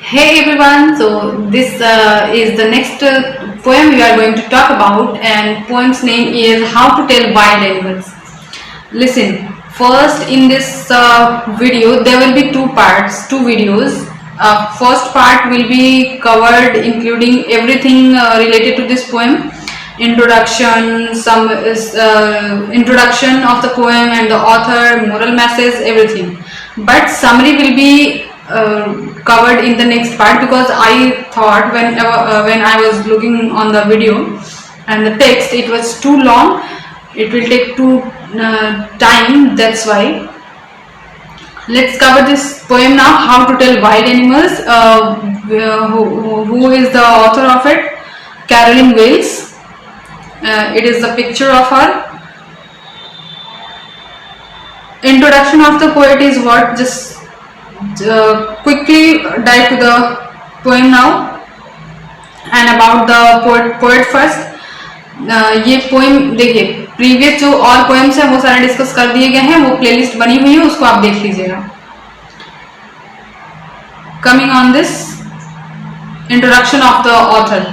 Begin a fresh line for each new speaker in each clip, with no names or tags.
Hey everyone, so this is the next poem we are going to talk about, and poem's name is How to Tell Wild Animals. Listen, first in this video there will be two parts, two videos. First part will be covered including everything related to this poem, introduction, some introduction of the poem and the author, moral message, everything. But summary will be covered in the next part, because I thought when I was looking on the video and the text, it was too long, it will take too time, that's why. Let's cover this poem now, How to Tell Wild Animals. Who is the author of it? Caroline Wales. It is the picture of her. Introduction of the poet is what? Just quickly dive to the poem now, and about the poet first. ये poem देखिए, previous जो और poems हैं वो सारे discuss कर दिए गए हैं, वो प्लेलिस्ट बनी हुई है, उसको आप देख लीजिएगा. Coming on this introduction of the author.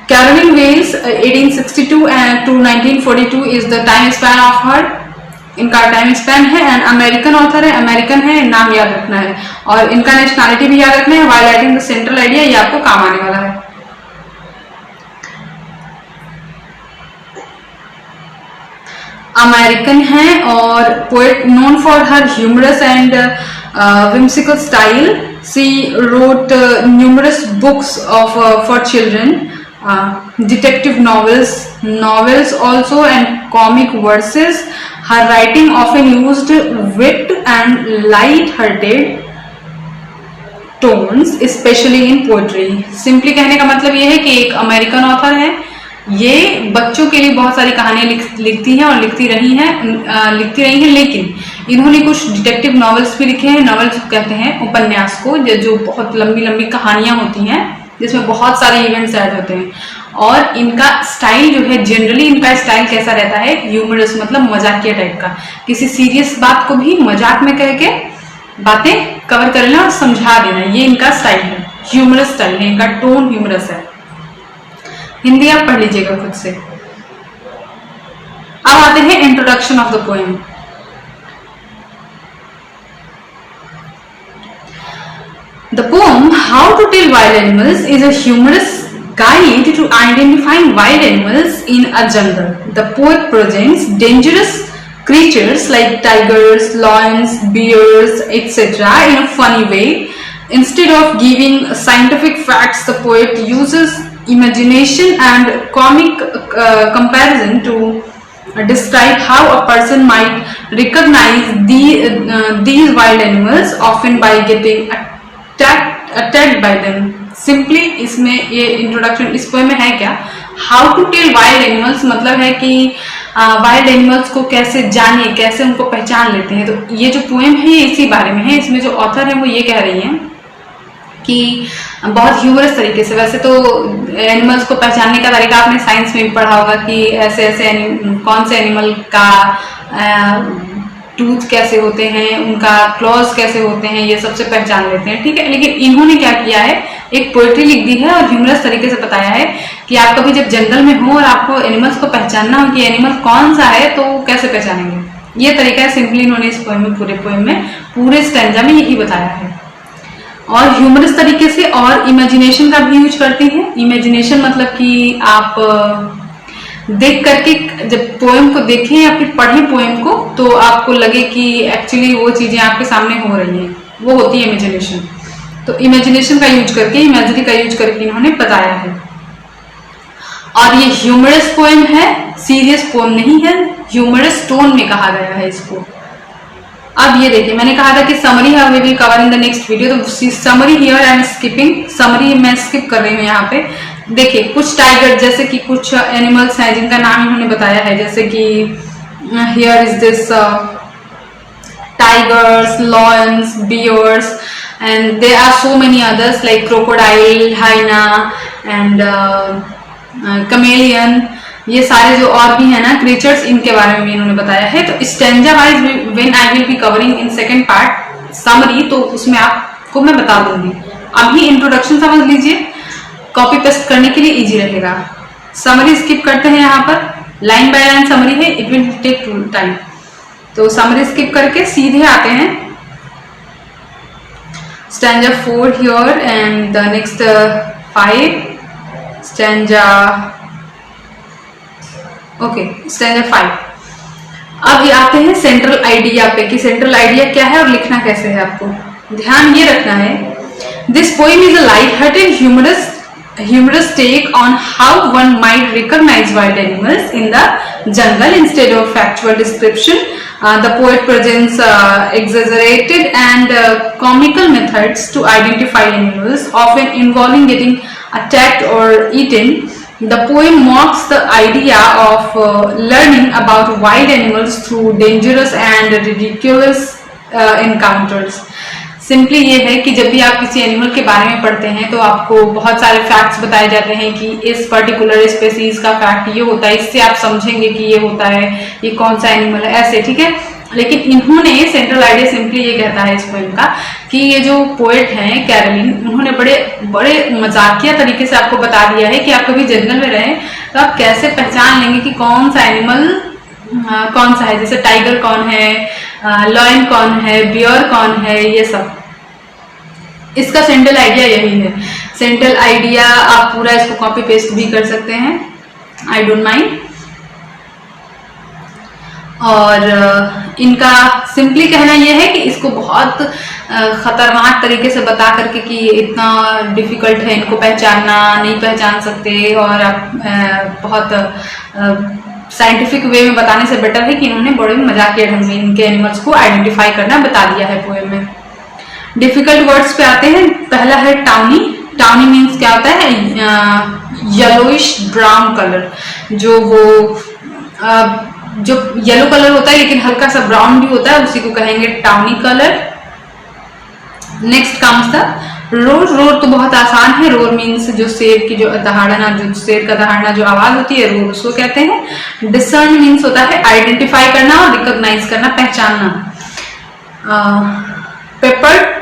Caroline Wales 1862 to 1942 is the time span of her. इनका टाइम स्पैन है, एंड अमेरिकन ऑथर है, अमेरिकन है, नाम याद रखना है, और इनका नेशनैलिटी भी याद रखना है. While writing the central idea, ये आपको काम आने वाला है. अमेरिकन है और poet known for her humorous and whimsical style. She wrote numerous books of for children, detective novels also, and comic verses. Her writing often used wit and light-hearted tones, especially in poetry. Simply कहने का मतलब ये है कि एक American author है, ये बच्चों के लिए बहुत सारी कहानियां लिखती हैं और लिखती रही हैं, लेकिन इन्होंने कुछ डिटेक्टिव नॉवेल्स भी लिखे हैं. नॉवेल्स कहते हैं उपन्यास को, जो बहुत लंबी लंबी कहानियां होती हैं जिसमें बहुत सारे इवेंट्स ऐड होते हैं. और इनका स्टाइल जो है, जनरली इनका स्टाइल कैसा रहता है? ह्यूमरस, मतलब मजाकिया टाइप का. किसी सीरियस बात को भी मजाक में कह के बातें कवर कर लेना और समझा देना, ये इनका स्टाइल है. ह्यूमरस स्टाइल है इनका, टोन ह्यूमरस है. हिंदी आप पढ़ लीजिएगा खुद से. अब आते हैं introduction of the poem. The poem How to Tell Wild Animals is a humorous guide to identifying wild animals in a jungle. The poet presents dangerous creatures like tigers, lions, bears, etc. in a funny way. Instead of giving scientific facts, the poet uses imagination and comic comparison to describe how a person might recognize these wild animals, often by getting attacked by them. Simply इसमें ये introduction इस poem में है क्या? How to tell wild animals मतलब है कि wild animals को कैसे जानिए, कैसे उनको पहचान लेते हैं. तो ये जो पोएम है ये इसी बारे में है. इसमें जो ऑथर है वो ये कह रही हैं कि बहुत ह्यूमरस तरीके से, वैसे तो एनिमल्स को पहचानने का तरीका आपने साइंस में भी पढ़ा होगा कि ऐसे ऐसे कौन से एनिमल का टूथ कैसे होते हैं, उनका क्लॉज कैसे होते हैं, ये सबसे पहचान लेते हैं, ठीक है. लेकिन इन्होंने क्या किया है, एक पोएट्री लिख दी है और ह्यूमरस तरीके से बताया है कि आप कभी जब जंगल में हो और आपको एनिमल्स को पहचानना हो कि एनिमल कौन सा है, तो कैसे पहचानेंगे. ये तरीका है. सिंपली इन्होंने इस पोएम में, पूरे पोएम में, पूरे स्टैंजा में यही बताया है. और ह्यूमरस तरीके से, और इमेजिनेशन का भी यूज करती है. इमेजिनेशन मतलब कि आप देख करके जब पोएम को देखें या फिर पढ़ें पोएम को, तो आपको लगे कि एक्चुअली वो चीजें आपके सामने हो रही हैं, वो होती है इमेजिनेशन. तो इमेजिनेशन का यूज करके, इमेजरी का यूज करके इन्होंने बताया है. और ये ह्यूमरस पोएम है, सीरियस पोएम नहीं है. ह्यूमरस टोन में कहा गया है इसको. अब ये देखिए, मैंने कहा था कि समरी है, we will cover in the next video. तो summary here I am skipping, summary मैं स्किप कर रही हूँ यहाँ पे. देखिए, कुछ टाइगर, जैसे कि कुछ एनिमल्स हैं जिनका नाम इन्होंने बताया है, जैसे कि here is this tigers, lions, bears, and there are so many others like crocodile, hyena and chameleon. ये सारे जो और भी है ना क्रिएचर्स, इनके बारे में भी इन्होंने बताया है. तो stanza wise when I will be covering in second part summary, तो उसमें आपको मैं बता दूंगी. अभी इंट्रोडक्शन समझ लीजिए, कॉपी पेस्ट करने के लिए इजी रहेगा। समरी स्किप करते हैं, यहाँ पर लाइन बाय लाइन समरी है, इट विल टेक टाइम। तो समरी स्किप करके सीधे आते हैं stanza 4 here and the next 5 stanza, okay stanza 5। अब ये आते हैं सेंट्रल आइडिया पे कि सेंट्रल आइडिया क्या है और लिखना कैसे है। आपको ध्यान ये रखना है, this poem is a light hearted humorous take on how one might recognize wild animals in the jungle instead of factual description. The poet presents exaggerated and comical methods to identify animals, often involving getting attacked or eaten. The poem mocks the idea of learning about wild animals through dangerous and ridiculous encounters. Simply ये है कि जब भी आप किसी animal के बारे में पढ़ते हैं तो आपको बहुत सारे फैक्ट्स बताए जाते हैं कि इस पर्टिकुलर स्पेसीज का फैक्ट ये होता है, इससे आप समझेंगे कि ये होता है, ये कौन सा एनिमल है, ऐसे, ठीक है। लेकिन इन्होंने सेंट्रल आइडिया सिंपली ये कहता है इस पोएम का कि ये जो पोएट हैं कैरोलिन, उन्होंने बड़े मजाकिया तरीके से आपको बता दिया है कि आप कभी जंगल में रहें तो आप कैसे पहचान लेंगे कि कौन सा एनिमल कौन सा है, जैसे टाइगर कौन है, लॉयन कौन है, बियर कौन है, ये सब। इसका सेंट्रल आइडिया यही है। सेंट्रल आइडिया आप पूरा इसको कॉपी पेस्ट भी कर सकते हैं, आई डोंट माइंड। और इनका सिंपली कहना यह है कि इसको बहुत खतरनाक तरीके से बता करके कि इतना डिफिकल्ट है इनको पहचानना, नहीं पहचान सकते, और आप बहुत साइंटिफिक वे में बताने से बेटर है कि इन्होंने बड़े मजाकिया ढंग में इनके एनिमल्स को आइडेंटिफाई करना बता दिया है पोएम में। डिफिकल्ट वर्ड्स पे आते हैं। पहला है टाउनी। टाउनी मीन्स क्या होता है, येलोइश ब्राउन कलर, जो येलो कलर होता है लेकिन हल्का सा ब्राउन भी होता है, उसी को कहेंगे tawny colour. Next comes the roar. Roar तो बहुत आसान है। रोर मीन्स जो शेर की जो दहाड़ना, जो शेर का दहाड़ना जो आवाज होती है, रोर उसको कहते हैं। डिसर्न मीन्स होता है आइडेंटिफाई करना और रिकॉग्नाइज करना, पहचानना। पेपर्ड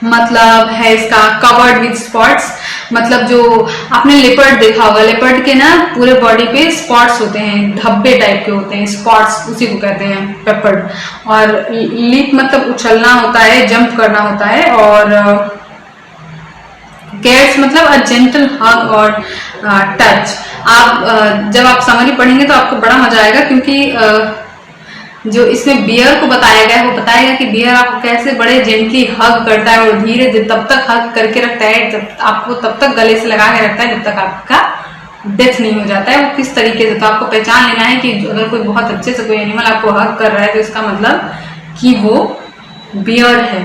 मतलब है इसका कवर्ड विद स्पॉट्स, मतलब जो आपने लेपर्ड देखा होगा, लेपर्ड के ना पूरे बॉडी पे स्पॉट्स होते हैं, धब्बे टाइप के होते हैं, स्पॉट्स उसी को कहते हैं पेपर्ड। और लीप मतलब उछलना होता है, जंप करना होता है। और कैट्स मतलब अ जेंटल हग और टच। आप जब आप समरी पढ़ेंगे तो आपको बड़ा मजा आएगा, क्योंकि जो इसमें बियर को बताया गया है वो बताएगा कि बियर आपको कैसे बड़े जेंटली हग करता है और धीरे तब तक हग करके रखता है, जब आपको तब तक गले से लगा के रखता है जब तक आपका डेथ नहीं हो जाता है। वो किस तरीके से, तो आपको पहचान लेना है कि अगर कोई बहुत अच्छे से कोई एनिमल आपको हग कर रहा है तो इसका मतलब कि वो बियर है।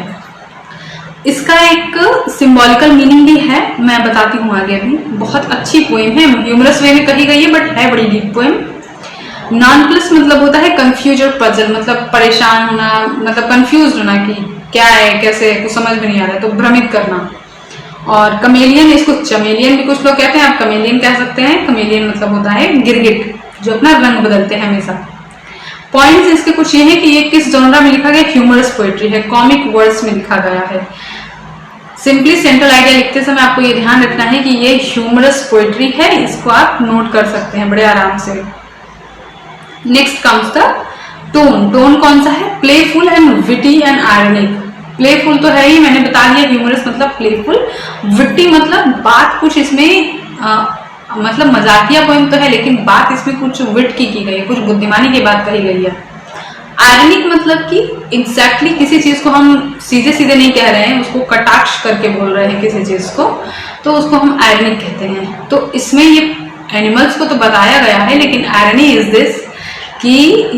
इसका एक सिंबॉलिकल मीनिंग भी है, मैं बताती हूँ आगे। अभी बहुत अच्छी पोएम है, ह्यूमरस वे में कही गई है बट है बड़ी डीप पोएम। नॉन प्लस मतलब होता है कंफ्यूज और पजल, मतलब परेशान होना, मतलब कंफ्यूज होना कि क्या है, कैसे, कुछ समझ में नहीं आ रहा है, तो भ्रमित करना। और कमेलियन, इसको चमेलियन भी कुछ लोग कहते हैं, आप कमेलियन कह सकते हैं। कमेलियन मतलब होता है गिरगिट, जो अपना रंग बदलते हैं हमेशा। पॉइंट्स इसके कुछ ये है कि ये किस जॉनरा में लिखा गया, ह्यूमरस पोएट्री है, कॉमिक वर्ड्स में लिखा गया है। सिंपली सेंट्रल आइडिया लिखते समय आपको ये ध्यान रखना है कि ये ह्यूमरस पोएट्री है, इसको आप नोट कर सकते हैं बड़े आराम से। Next comes the tone. Tone कौन सा है, playful and witty and ironic. Playful तो है ही, मैंने बता दिया, ह्यूमरस मतलब प्लेफुल। विटी मतलब बात कुछ इसमें मतलब मजाकिया पोएम तो है लेकिन बात इसमें कुछ विट की गई है, कुछ बुद्धिमानी की बात कही गई है। आयरनिक मतलब कि एग्जैक्टली किसी चीज को हम सीधे सीधे नहीं कह रहे हैं, उसको कटाक्ष करके बोल रहे हैं किसी चीज को, तो उसको हम आयरनिक कहते हैं। तो इसमें ये एनिमल्स को तो बताया गया है, लेकिन आयरनी इज दिस कि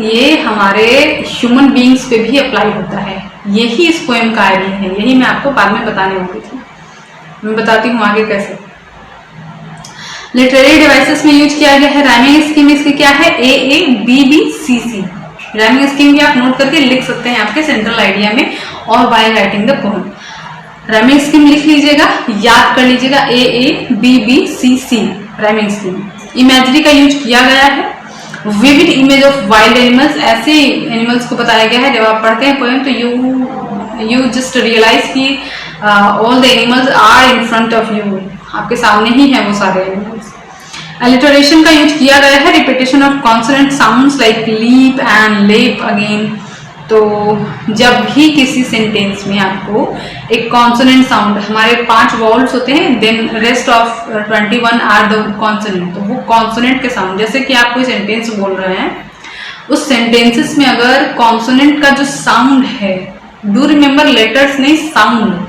ये हमारे ह्यूमन बीइंग्स पे भी अप्लाई होता है। यही इस पोएम का आइडिया है, यही मैं आपको बाद में बताने वाली थी। मैं बताती हूँ आगे कैसे। लिटरेरी डिवाइसेस में यूज किया गया है। राइमिंग स्कीम इसकी क्या है, AABBCC। राइमिंग स्कीम भी आप नोट करके लिख सकते हैं आपके सेंट्रल आइडिया में, और by writing the poem. Rhyming scheme लिख लीजिएगा, याद कर लीजिएगा, AABBCC राइमिंग स्कीम। इमेजरी का यूज किया गया है। Vivid image of wild animals, ऐसे एनिमल्स को बताया गया है। जब आप पढ़ते हैं पोएम तो यू जस्ट रियलाइज कि all the animals are in front of you, आपके सामने ही है वो सारे एनिमल्स। अलिटरेशन का यूज किया गया है, repetition of consonant sounds like leap and leap again. तो जब भी किसी सेंटेंस में आपको एक कॉन्सोनेंट साउंड, हमारे 5 वॉल्स होते हैं, then rest of 21 are the consonant, तो वो कॉन्सोनेंट के साउंड, जैसे कि आप कोई सेंटेंस बोल रहे हैं, उस सेंटेंसेस में अगर कॉन्सोनेंट का जो साउंड है, डू रिमेम्बर लेटर्स नहीं साउंड,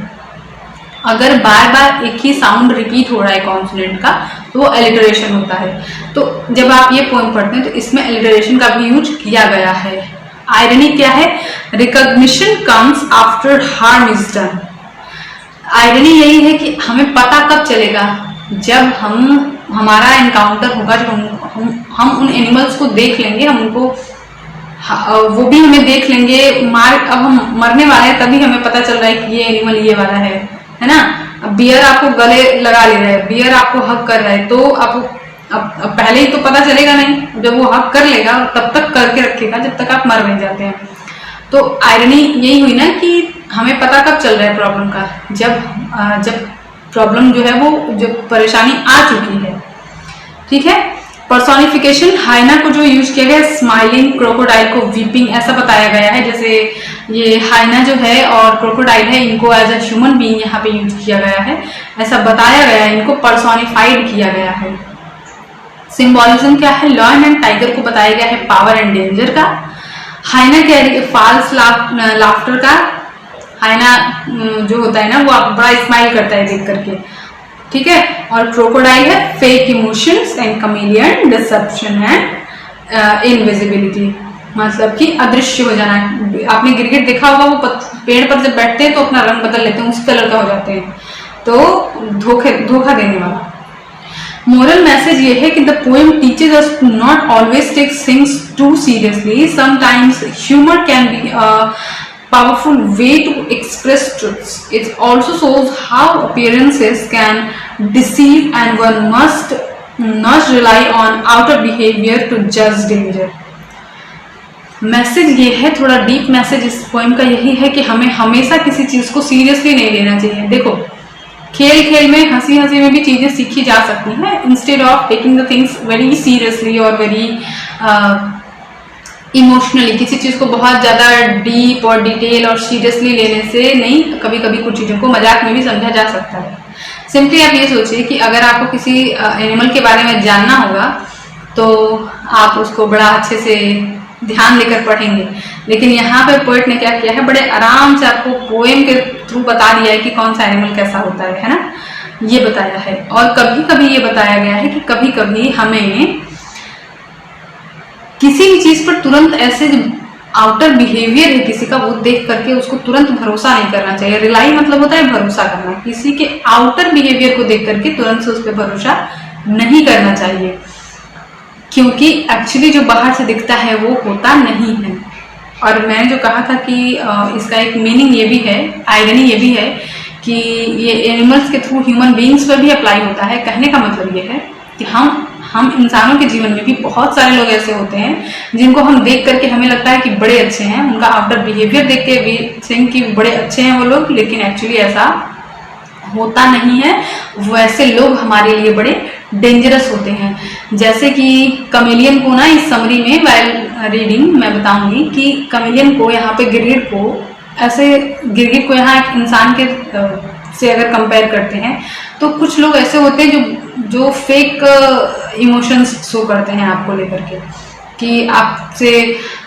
अगर बार बार एक ही साउंड रिपीट हो रहा है कॉन्सोनेंट का, तो वो एलिटरेशन होता है। तो जब आप ये पोएम पढ़ते हैं तो इसमें एलिटरेशन का भी यूज किया गया है। आयरनी क्या है? Recognition comes after harm is done. Irony यही है कि हमें पता कब चलेगा, जब हमारा एनकाउंटर होगा, जब हम उन एनिमल्स को देख लेंगे, हम उनको, वो भी हमें देख लेंगे, अब हम मरने वाले हैं, तभी हमें पता चल रहा है कि ये एनिमल ये वाला है ना। अब बियर आपको गले लगा ले रहा है, बियर आपको हक कर रहा है, तो आपको अब पहले ही तो पता चलेगा नहीं, जब वो हक कर लेगा तब तक करके रखेगा जब तक आप मर नहीं जाते हैं। तो आयरनी यही हुई ना कि हमें पता कब चल रहा है प्रॉब्लम का, जब प्रॉब्लम जो है वो, जो परेशानी आ चुकी है। ठीक है। पर्सोनिफिकेशन, हाइना को जो यूज किया गया, स्माइलिंग, क्रोकोडाइल को वीपिंग, ऐसा बताया गया है। जैसे ये हाइना जो है और क्रोकोडाइल है, इनको एज अ ह्यूमन बीइंग यहाँ पे यूज किया गया है, ऐसा बताया गया है, इनको पर्सोनिफाइड किया गया है। सिंबॉलिज्म क्या है? लॉयन एंड टाइगर को बताया गया है पावर एंड डेंजर का। हाइना क्या है? फॉल्स लाफ्टर का। हाइना जो होता है ना, वो बड़ा स्माइल करता है देख करके। ठीक है। और क्रोकोडाइल है fake emotions and chameleon, dissipation and invisibility, मतलब कि अदृश्य हो जाना। आपने गिरगिट देखा होगा, वो पेड़ पर जब बैठते हैं तो अपना रंग बदल लेते हैं, उस कलर का हो जाते हैं, तो धोखा देने वाला। मोरल मैसेज ये है कि the poem teaches us to not always take things too seriously, sometimes humour can be powerful way to express truths. It also shows how appearances can deceive and one must not rely on outer behavior to judge danger. Message ये है, थोड़ा deep message इस poem का यही है कि हमें हमेशा किसी चीज को सीरियसली नहीं लेना चाहिए। देखो, खेल खेल में, हंसी हंसी में भी चीजें सीखी जा सकती हैं, instead of taking the things very seriously और वेरी इमोशनली। किसी चीज को बहुत ज्यादा डीप और डिटेल और सीरियसली लेने से नहीं, कभी कभी कुछ चीजों को मजाक में भी समझा जा सकता है। सिंपली आप ये सोचिए कि अगर आपको किसी एनिमल के बारे में जानना होगा तो आप उसको बड़ा अच्छे से ध्यान देकर पढ़ेंगे, लेकिन यहाँ पे पोएट ने क्या किया है, बड़े आराम से आपको पोएम के थ्रू बता दिया है कि कौन सा एनिमल कैसा होता है ना, ये बताया है। और कभी कभी ये बताया गया है कि कभी कभी हमें किसी भी चीज पर तुरंत ऐसे आउटर बिहेवियर है किसी का, वो देख करके उसको तुरंत भरोसा नहीं करना चाहिए। रिलाई मतलब होता है भरोसा करना, किसी के आउटर बिहेवियर को देख करके तुरंत से उस पर भरोसा नहीं करना चाहिए, क्योंकि एक्चुअली जो बाहर से दिखता है वो होता नहीं है। और मैंने जो कहा था कि इसका एक मीनिंग ये भी है, आयरनी ये भी है कि ये एनिमल्स के थ्रू ह्यूमन बीइंग्स पर भी अप्लाई होता है। कहने का मतलब ये है कि हम इंसानों के जीवन में भी बहुत सारे लोग ऐसे होते हैं जिनको हम देख करके हमें लगता है कि बड़े अच्छे हैं, उनका आफ्टर बिहेवियर देख के भी थिंक कि बड़े अच्छे हैं वो लोग, लेकिन एक्चुअली ऐसा होता नहीं है। वैसे लोग हमारे लिए बड़े डेंजरस होते हैं। जैसे कि कमेलियन को ना, इस समरी में वाइल रीडिंग मैं बताऊंगी कि कमेलियन को, यहाँ पे गिरगिट को, ऐसे गिरगिट को यहाँ एक इंसान के से अगर कंपेयर करते हैं तो कुछ लोग ऐसे होते हैं जो फेक इमोशंस शो करते हैं आपको लेकर के, कि आपसे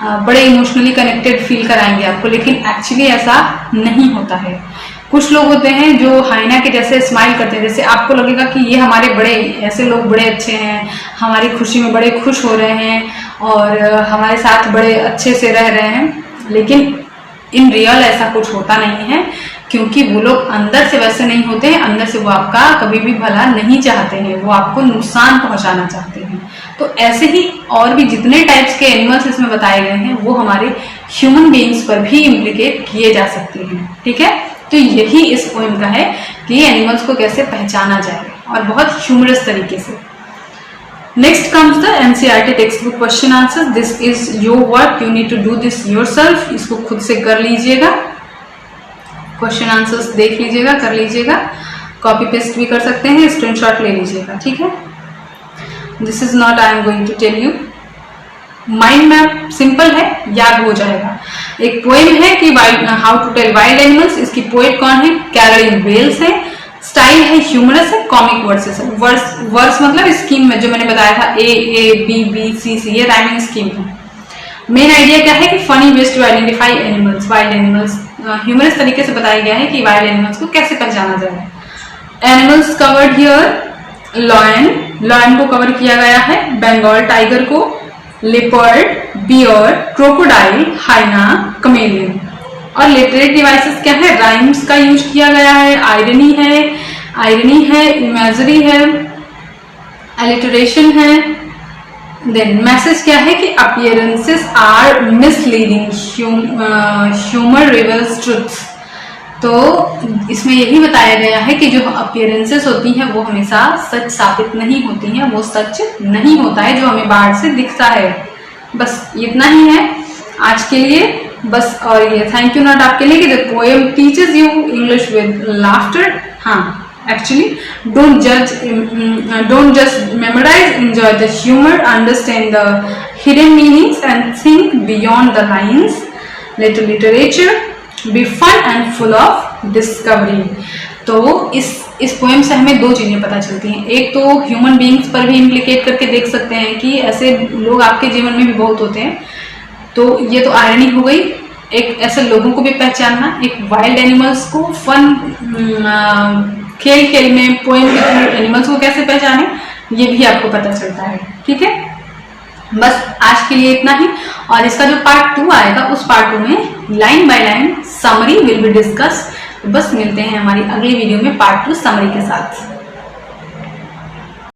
बड़े इमोशनली कनेक्टेड फील कराएंगे आपको, लेकिन एक्चुअली ऐसा नहीं होता है। कुछ लोग होते हैं जो हाइना के जैसे स्माइल करते हैं, जैसे आपको लगेगा कि ये हमारे बड़े, ऐसे लोग बड़े अच्छे हैं, हमारी खुशी में बड़े खुश हो रहे हैं और हमारे साथ बड़े अच्छे से रह रहे हैं, लेकिन इन रियल ऐसा कुछ होता नहीं है, क्योंकि वो लोग अंदर से वैसे नहीं होते हैं। अंदर से वो आपका कभी भी भला नहीं चाहते हैं, वो आपको नुकसान पहुंचाना चाहते हैं। तो ऐसे ही और भी जितने टाइप्स के एनिमल्स इसमें बताए गए हैं वो हमारे ह्यूमन बीइंग्स पर भी इम्प्लीकेट किए जा सकते हैं। ठीक है, तो यही इस पोएम का है कि एनिमल्स को कैसे पहचाना जाए, और बहुत ह्यूमरस तरीके से। Next comes the NCERT textbook question answer. This is your work, you need to do this yourself. इसको खुद से कर लीजिएगा। क्वेश्चन आंसर्स देख लीजिएगा, कर लीजिएगा, कॉपी पेस्ट भी कर सकते हैं, स्क्रीनशॉट ले लीजिएगा, ठीक है। This is not I am going to tell you, mind map simple है, याद हो जाएगा। एक पोएम है कि how to tell wild animals, इसकी पोएट कौन है, कैरोलिन वेल्स है। स्टाइल है ह्यूमरस है, कॉमिक वर्सेस है। वर्स मतलब स्कीम में जो मैंने बताया था, A B B c c, ये राइमिंग स्कीम है। मेन आइडिया क्या है कि funny ways to identify animals, wild animals, humorous तरीके से बताया गया है कि वाइल्ड एनिमल्स को कैसे पहचाना जाए। एनिमल्स कवर्ड हियर, लॉयन को कवर किया गया है, बंगाल टाइगर को, लेपर्ड, बियर, क्रोकोडाइल, हाइना, कमेलियन। और लिटरेरी डिवाइसेस क्या है, राइम्स का यूज किया गया है, आयरनी है, इमेजरी है, एलिटरेशन है। देन मैसेज क्या है कि appearances are misleading, humour reveals truths. तो इसमें यही बताया गया है कि जो अपीयरेंसेस होती हैं वो हमेशा सच साबित नहीं होती हैं, वो सच नहीं होता है जो हमें बाहर से दिखता है। बस इतना ही है आज के लिए बस। और ये थैंक यू नॉट आपके लिए कि the poem teaches you English with laughter. हाँ, actually don't just memorize, enjoy the humor, understand the hidden meanings and think beyond the lines. Let literature be fun and full of discovery. तो इस poem से हमें दो चीजें पता चलती हैं। एक तो ह्यूमन बीइंग्स पर भी इम्प्लीकेट करके देख सकते हैं कि ऐसे लोग आपके जीवन में भी बहुत होते हैं, तो ये तो आयरनी हो गई। एक ऐसे लोगों को भी पहचानना, एक वाइल्ड एनिमल्स को फन खेल में पोएम के थ्रू एनिमल्स को कैसे पहचाने, ये भी आपको पता चलता है, ठीक है। बस आज के लिए इतना ही। और इसका जो पार्ट 2 आएगा, उस पार्ट 2 में line by line summary will be discuss. बस मिलते हैं हमारी अगली वीडियो में पार्ट 2 समरी के साथ।